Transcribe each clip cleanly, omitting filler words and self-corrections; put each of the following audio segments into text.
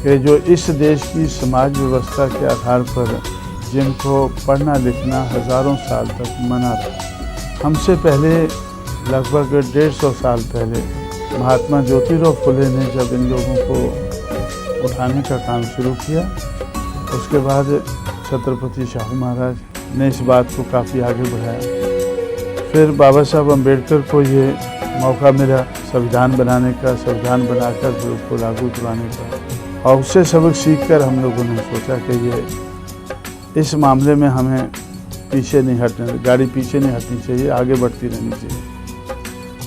कि जो इस देश की समाज व्यवस्था के आधार पर जिनको पढ़ना लिखना हज़ारों साल तक मना रहा, हमसे पहले लगभग 150 साल पहले महात्मा ज्योतिराव फुले ने जब इन लोगों को उठाने का काम शुरू किया, उसके बाद छत्रपति शाहू महाराज ने इस बात को काफ़ी आगे बढ़ाया। फिर बाबा साहब अम्बेडकर को ये मौका मिला संविधान बनाने का, संविधान बनाकर फिर उसको लागू करवाने का, और उससे सबक सीखकर हम लोगों ने सोचा कि ये इस मामले में हमें पीछे नहीं हटना, गाड़ी पीछे नहीं हटनी चाहिए, आगे बढ़ती रहनी चाहिए।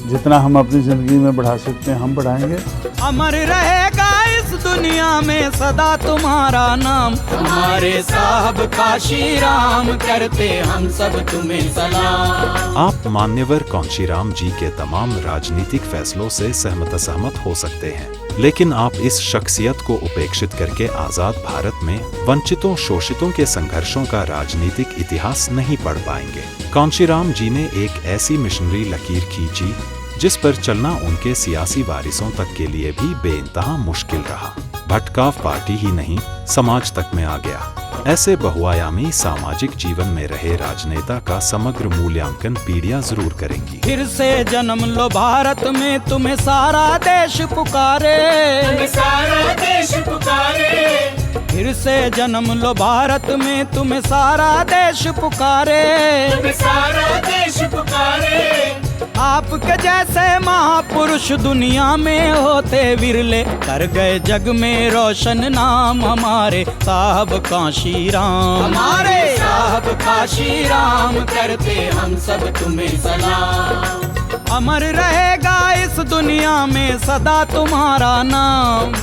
जितना हम अपनी ज़िंदगी में बढ़ा सकते हैं हम बढ़ाएंगे। अमर रहेगा इस दुनिया में सदा तुम्हारा नाम, हमारे साहब काशी राम करते हम सब तुम्हें सलाम। आप मान्यवर कांशीराम जी के तमाम राजनीतिक फैसलों से सहमत हो सकते हैं, लेकिन आप इस शख्सियत को उपेक्षित करके आज़ाद भारत में वंचितों शोषितों के संघर्षों का राजनीतिक इतिहास नहीं पढ़ पाएंगे। कांशीराम जी ने एक ऐसी मिशनरी लकीर खींची जिस पर चलना उनके सियासी वारिसों तक के लिए भी बेइंतहा मुश्किल रहा। भटकाव पार्टी ही नहीं समाज तक में आ गया। ऐसे बहुआयामी सामाजिक जीवन में रहे राजनेता का समग्र मूल्यांकन पीढ़ियां जरूर करेंगी। फिर से जन्म लो भारत में तुम्हें सारा देश पुकारे, तुम्हें सारा देश पुकारे। फिर से जन्म लो भारत में तुम्हें सारा देश पुकारे, तुम्हें सारा देश पुकारे। आपके जैसे महापुरुष दुनिया में होते विरले, कर गए जग में रोशन नाम हमारे साहब काशी राम, हमारे साहब काशी राम करते हम सब तुम्हें सलाम। अमर रहेगा इस दुनिया में सदा तुम्हारा नाम,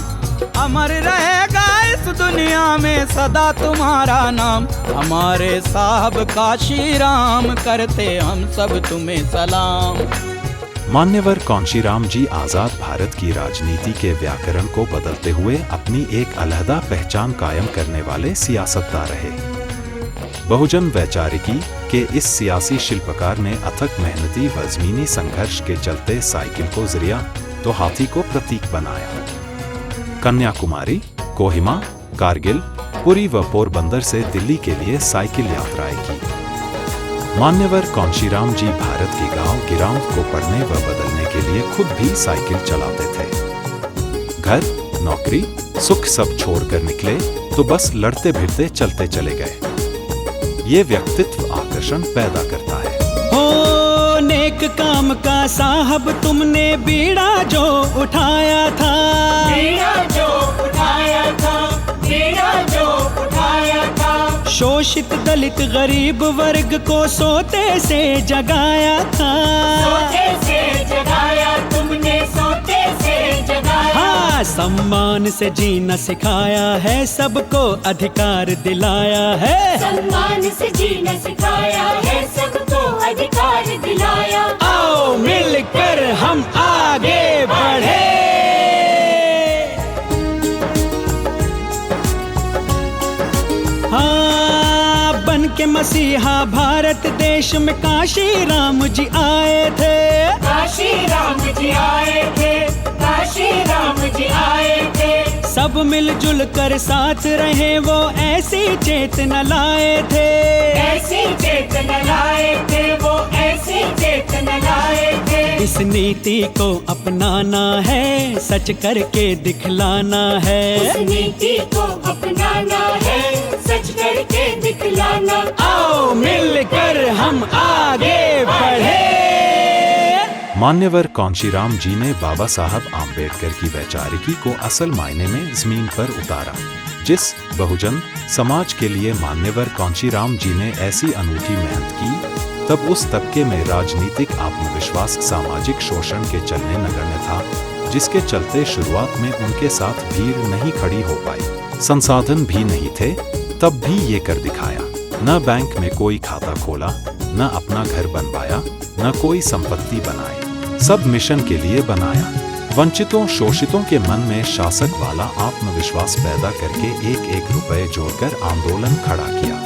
अमर रहेगा इस दुनिया में सदा तुम्हारा नाम, हमारे साहब काशी राम करते हम सब तुम्हें सलाम। मान्यवर कांशीराम जी आज़ाद भारत की राजनीति के व्याकरण को बदलते हुए अपनी एक अलहदा पहचान कायम करने वाले सियासतदान रहे। बहुजन वैचारिकी के इस सियासी शिल्पकार ने अथक मेहनती व ज़मीनी संघर्ष के चलते साइकिल को जरिया तो हाथी को प्रतीक बनाया। कन्याकुमारी, कोहिमा, कारगिल, पुरी व पोरबंदर से दिल्ली के लिए साइकिल यात्राएं की। मान्यवर कांशीराम जी भारत के गांव गिरांव को पढ़ने व बदलने के लिए खुद भी साइकिल चलाते थे। घर, नौकरी, सुख सब छोड़कर निकले तो बस लड़ते भिड़ते चलते चले गए। ये व्यक्तित्व आकर्षण पैदा करता है। हो नेक काम का साहब तुमने बीड़ा जो उठाया था, बीड़ा जो उठाया था, बीड़ा जो उठाया था। शोषित दलित गरीब वर्ग को सोते से जगाया था, सोते से जगाया तुमने, सोते से जगाया। हाँ, सम्मान से जीना सिखाया है, सबको अधिकार दिलाया है, सम्मान से जीना सिखाया है, सबको अधिकार दिलाया। आओ मिलकर हम आगे बढ़े। हाँ, बन के मसीहा भारत देश में काशी राम जी आए थे, काशी राम जी आए थे, काशी राम जी आए थे। सब मिलजुल कर साथ रहे वो ऐसी चेतना लाए थे, ऐसी चेतना लाए थे, वो ऐसी चेतना लाए थे। इस नीति को अपनाना है, सच करके दिखलाना है, इस नीति को अपनाना है, सच करके दिखलाना। आओ मिलकर हम आगे बढ़े। मान्यवर कांशीराम जी ने बाबा साहब आम्बेडकर की वैचारिकी को असल मायने में जमीन पर उतारा। जिस बहुजन समाज के लिए मान्यवर कांशीराम जी ने ऐसी अनूठी मेहनत की, तब उस तबके में राजनीतिक आत्मविश्वास सामाजिक शोषण के चलने नगण्य था, जिसके चलते शुरुआत में उनके साथ भीड़ नहीं खड़ी हो पाई। संसाधन भी नहीं थे, तब भी ये कर दिखाया। न बैंक में कोई खाता खोला, न अपना घर बनवाया, न कोई संपत्ति बनाई, सब मिशन के लिए बनाया। वंचितों शोषितों के मन में शासक वाला आत्मविश्वास पैदा करके एक एक रुपए जोड़कर आंदोलन खड़ा किया।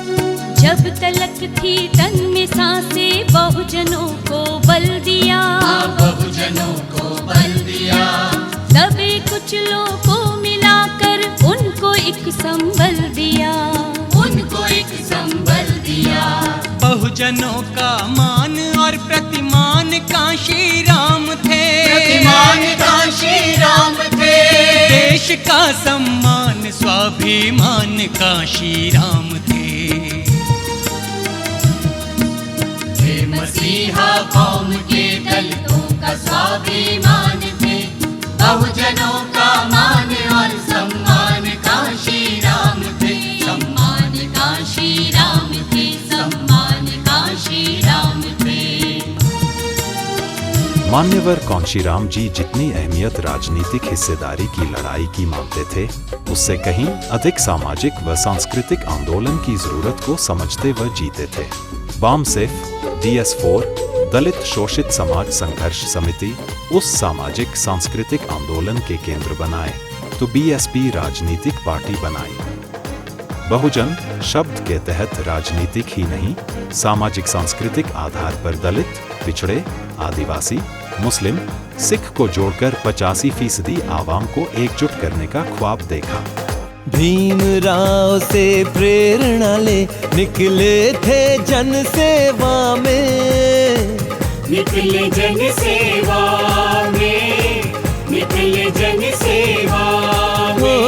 जब तलक थी तन में सांसें बहुजनों को बल दिया, बहुजनों को बल दिया। दबे कुचलों को मिलाकर उन संबल दिया, उनको एक संबल दिया। बहुजनों का मान और प्रतिमान कांशी राम थे, प्रतिमान कांशी राम थे। देश का सम्मान स्वाभिमान कांशी राम थे। वे मसीहा कौम के दलितों का स्वाभिमान थे। बहुजनों का मान और सम्मान कांशी राम थे। सम्मान कांशी राम थे, सम्मान कांशी राम थे। मान्यवर कांशीराम जी जितनी अहमियत राजनीतिक हिस्सेदारी की लड़ाई की मानते थे, उससे कहीं अधिक सामाजिक व सांस्कृतिक आंदोलन की जरूरत को समझते व जीते थे। बामसेफ, DS4, दलित शोषित समाज संघर्ष समिति उस सामाजिक सांस्कृतिक आंदोलन के केंद्र बनाए तो BSP राजनीतिक पार्टी बनाई। बहुजन शब्द के तहत राजनीतिक ही नहीं, सामाजिक सांस्कृतिक आधार पर दलित, पिछड़े, आदिवासी, मुस्लिम, सिख को जोड़कर 85% आवाम को एकजुट करने का ख्वाब देखा। भीमराव से प्रेरणा ले निकले थे जन सेवा में, निकले जन सेवा में, निकले जन सेवा में।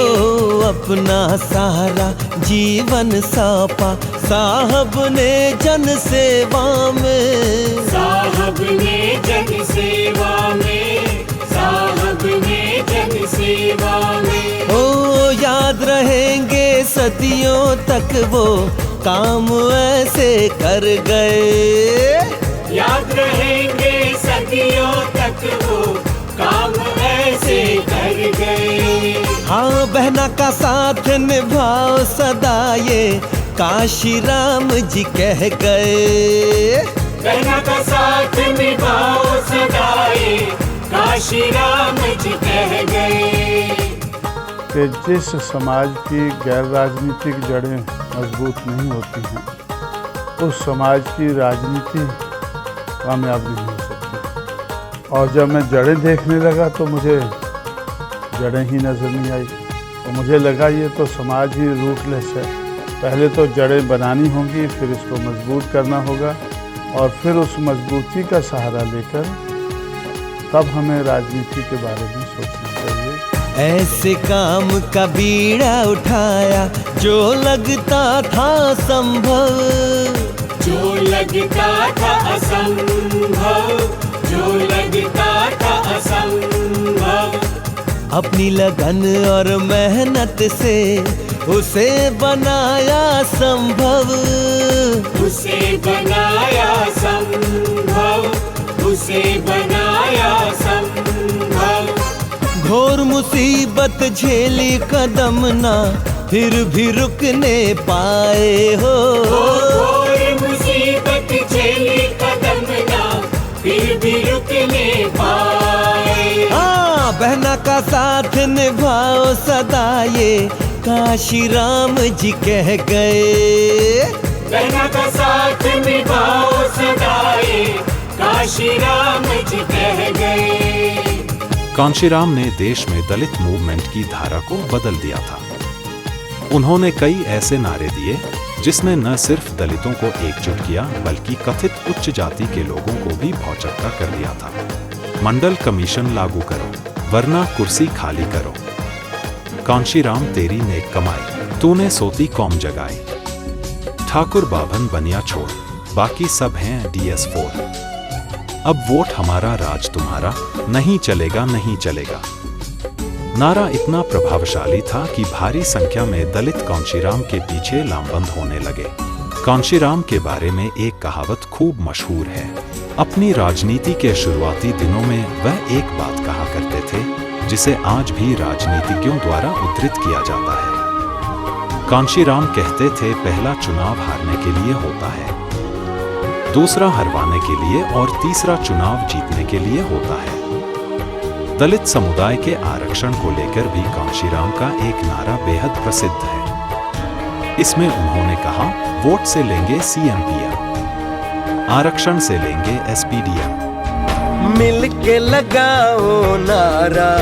अपना सारा जीवन सौंपा साहब ने जन सेवा में, साहब ने जन सेवा में, साहब ने जन सेवा में। ओ याद रहेंगे सदियों तक वो काम ऐसे कर गए, याद रहेंगे सदियों तक वो काम ऐसे कर गए। हाँ बहना का साथ निभाओ सदा ये काशी राम जी कह गए, बहना का साथ निभाओ सदा ये काशी राम जी कह गए। कि जिस समाज की गैर राजनीतिक जड़ें मजबूत नहीं होती हैं, उस समाज की राजनीति कामयाब नहीं हो सकती। और जब मैं जड़ें देखने लगा तो मुझे जड़ें ही नज़र नहीं आई, तो मुझे लगा ये तो समाज ही रूटलेस है। पहले तो जड़ें बनानी होंगी, फिर इसको मजबूत करना होगा, और फिर उस मजबूती का सहारा लेकर तब हमें राजनीति के बारे में सोचना चाहिए। ऐसे काम का बीड़ा उठाया जो लगता था संभव, जो लगता था असंभव, जो लगता था असंभव। अपनी लगन और मेहनत से उसे बनाया संभव, उसे बनाया संभव, उसे बनाया संभव। घोर मुसीबत झेली कदम ना फिर भी रुकने पाए हो, घोर मुसीबत झेली कदम ना फिर भी रुकने पाए। हाँ बहना का साथ निभाओ सदा ये काशी राम जी कह गए, बहना का साथ निभाओ सदा ये काशी राम जी कह गए। कांशीराम ने देश में दलित मूवमेंट की धारा को बदल दिया था। उन्होंने कई ऐसे नारे दिए जिसने न सिर्फ दलितों को एकजुट किया बल्कि कथित उच्च जाति के लोगों को भी भौचक्का कर दिया था। मंडल कमीशन लागू करो वरना कुर्सी खाली करो। कांशीराम तेरी नेक कमाई, तूने सोती कौम जगाई। ठाकुर बाभन बनिया छोड़, बाकी सब हैं DS4। अब वोट हमारा राज तुम्हारा, नहीं चलेगा नहीं चलेगा। नारा इतना प्रभावशाली था कि भारी संख्या में दलित कांशीराम के पीछे लामबंद होने लगे। कांशीराम के बारे में एक कहावत खूब मशहूर है। अपनी राजनीति के शुरुआती दिनों में वह एक बात कहा करते थे जिसे आज भी राजनीतिज्ञों द्वारा उद्धृत किया जाता है। कांशीराम कहते थे, पहला चुनाव हारने के लिए होता है, दूसरा हरवाने के लिए और तीसरा चुनाव जीतने के लिए होता है। दलित समुदाय के आरक्षण को लेकर भी कांशीराम का एक नारा बेहद प्रसिद्ध है। इसमें उन्होंने कहा, वोट से लेंगे CM-PM, आरक्षण से लेंगे SPDM। मिल के लगाओ नारा,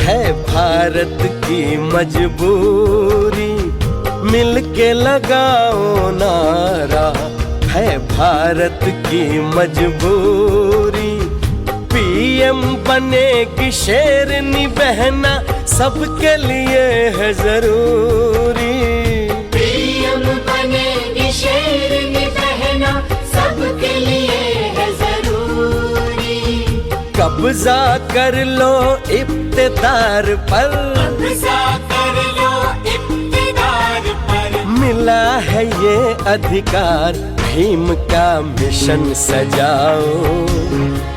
है भारत की मजबूरी, मिल के लगाओ नारा, है भारत की मजबूरी। पीएम बनेगी शेरनी बहना, सबके लिए है जरूरी। पीएम बनेगी शेरनी बहना, सबके लिए है जरूरी। कब्जा कर लो इब्तिदार पर, कब्जा कर लो इब्तिदार पर। मिला है ये अधिकार, भीम का मिशन सजाओ,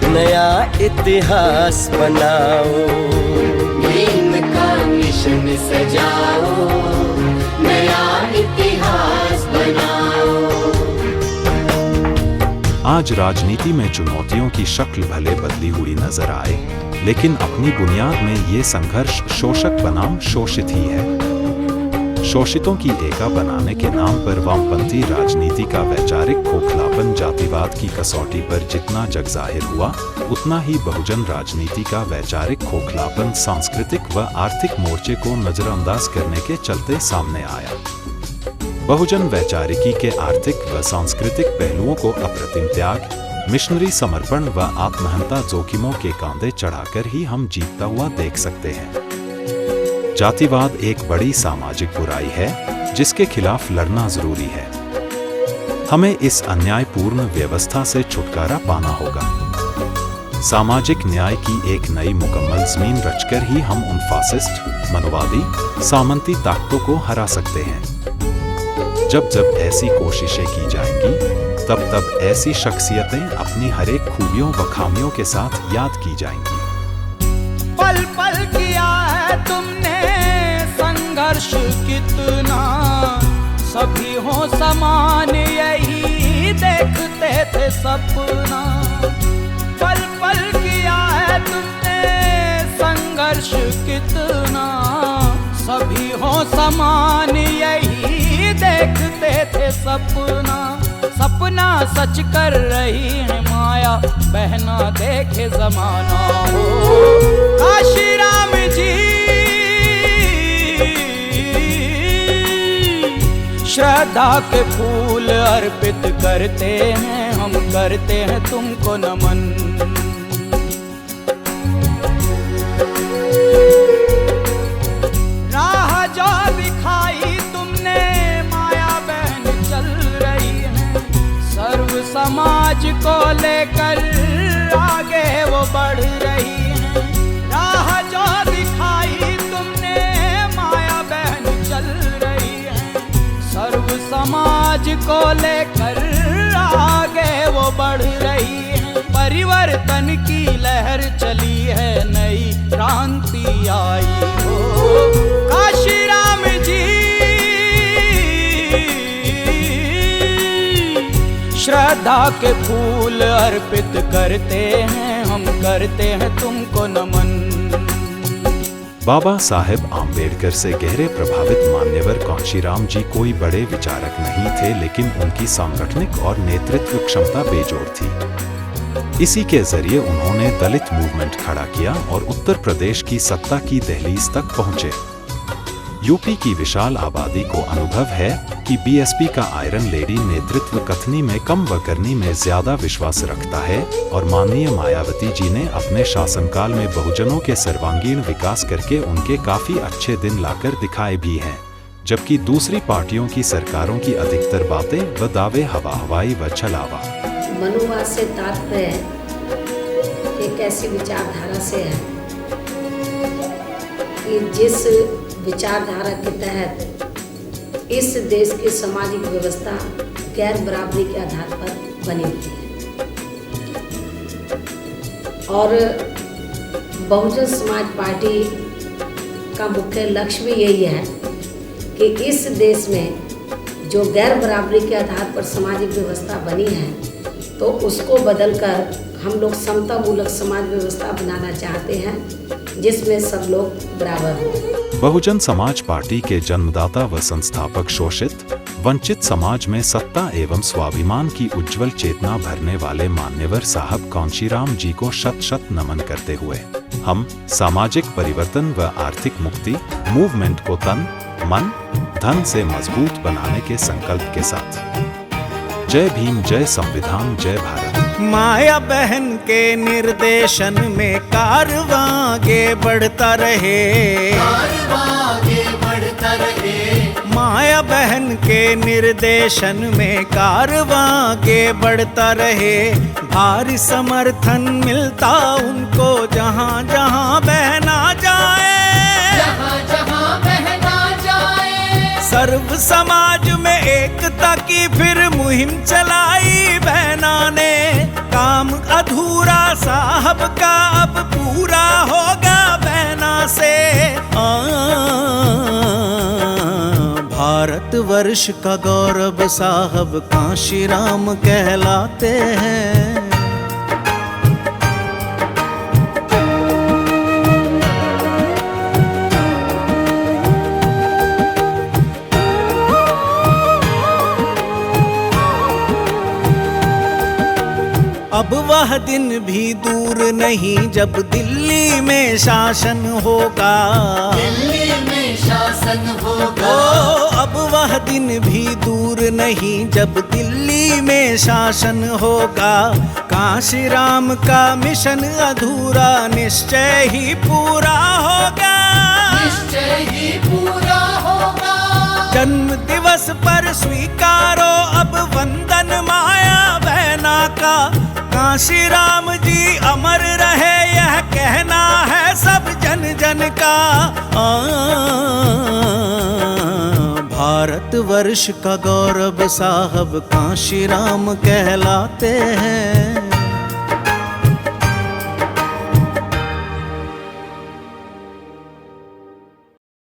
नया इतिहास बनाओ। भीम का मिशन सजाओ, नया इतिहास बनाओ। आज राजनीति में चुनौतियों की शक्ल भले बदली हुई नजर आए, लेकिन अपनी बुनियाद में ये संघर्ष शोषक बनाम शोषित ही है। शोषितों की एका बनाने के नाम पर वामपंथी राजनीति का वैचारिक खोखलापन जातिवाद की कसौटी पर जितना जगजाहिर हुआ, उतना ही बहुजन राजनीति का वैचारिक खोखलापन सांस्कृतिक व आर्थिक मोर्चे को नजरअंदाज करने के चलते सामने आया। बहुजन वैचारिकी के आर्थिक व सांस्कृतिक पहलुओं को अप्रतिम त्याग, मिशनरी समर्पण व आत्महंता जोखिमों के कांधे चढ़ाकर ही हम जीतता हुआ देख सकते हैं। जातिवाद एक बड़ी सामाजिक बुराई है जिसके खिलाफ लड़ना जरूरी है। हमें इस अन्यायपूर्ण व्यवस्था से छुटकारा पाना होगा। सामाजिक न्याय की एक नई मुकम्मल जमीन रचकर ही हम उन फासिस्ट, मनोवादी, सामंती ताकतों को हरा सकते हैं। जब जब ऐसी कोशिशें की जाएंगी, तब तब ऐसी शख्सियतें अपनी हर एक खूबियों व खामियों के साथ याद की जाएंगी। पल पल किया है तुमने संघर्ष कितना, सभी हो समान यही देखते थे सपना। पल पल किया है तुमने संघर्ष कितना, सभी हो समान यही देखते थे सपना। सपना सच कर रही है माया, बहना देखे जमाना हो। काशी राम जी श्रद्धा के फूल अर्पित करते हैं, हम करते हैं तुमको नमन। राह जो दिखाई तुमने माया बहन चल रही है, सर्व समाज को लेकर आगे वो बढ़ रही है। राह जो दिखाई तुमने माया बहन चल रही है, सर्व समाज को लेकर आगे वो बढ़ रही है। परिवर्तन की लहर चली है, नई क्रांति आई हो। काशी राम जी श्रद्धा के फूल अर्पित करते हैं, हम करते हैं तुमको नमन। बाबा साहेब आम्बेडकर से गहरे प्रभावित मान्यवर कांशीराम जी कोई बड़े विचारक नहीं थे, लेकिन उनकी सांगठनिक और नेतृत्व क्षमता बेजोड़ थी। इसी के जरिए उन्होंने दलित मूवमेंट खड़ा किया और उत्तर प्रदेश की सत्ता की दहलीज तक पहुंचे। यूपी की विशाल आबादी को अनुभव है कि बीएसपी का आयरन लेडी नेतृत्व कथनी में कम व करनी में ज्यादा विश्वास रखता है, और माननीय मायावती जी ने अपने शासनकाल में बहुजनों के सर्वांगीण विकास करके उनके काफी अच्छे दिन लाकर दिखाए भी हैं, जबकि दूसरी पार्टियों की सरकारों की अधिकतर बातें व दावे हवा हवाई व छलावा। मनुवाद से तात्पर्य एक ऐसी विचारधारा से है कि जिस विचारधारा के तहत इस देश की सामाजिक व्यवस्था गैर बराबरी के आधार पर बनी हुई है, और बहुजन समाज पार्टी का मुख्य लक्ष्य भी यही है कि इस देश में जो गैर बराबरी के आधार पर सामाजिक व्यवस्था बनी है, तो उसको बदलकर हम लोग समता मूलक समाज व्यवस्था बनाना चाहते हैं, जिसमें सब लोग बराबर हों। बहुजन समाज पार्टी के जन्मदाता व संस्थापक शोषित, वंचित समाज में सत्ता एवं स्वाभिमान की उज्जवल चेतना भरने वाले मान्यवर साहब कांशीराम जी को शत शत नमन करते हुए हम सामाजिक परिवर्तन व आर्थिक मुक्ति मूवमेंट को तन, मन, धन से मजबूत बनाने के संकल्प के साथ। जय भीम, जय संविधान, जय भारत। माया बहन के निर्देशन में कारवां आगे बढ़ता रहे, माया बहन के निर्देशन में कारवां आगे बढ़ता रहे। भारी समर्थन मिलता उनको जहाँ जहाँ बहना जाए, सर्व समाज में एकता की फिर मुहिम चलाई बहना ने। काम अधूरा साहब का अब पूरा होगा बहना से। भारत वर्ष का गौरव साहब कांशीराम कहलाते हैं। अब वह दिन भी दूर नहीं जब दिल्ली में शासन होगा, दिल्ली में शासन होगा। ओ अब वह दिन भी दूर नहीं जब दिल्ली में शासन होगा। कांशीराम का मिशन अधूरा निश्चय ही पूरा होगा, निश्चय ही पूरा होगा। जन्म दिवस पर स्वीकारो अब वंदन माया बहना का। कांशीराम जी अमर रहे यह कहना है सब जन जन का। भारत वर्ष का गौरव साहब कांशीराम कहलाते हैं।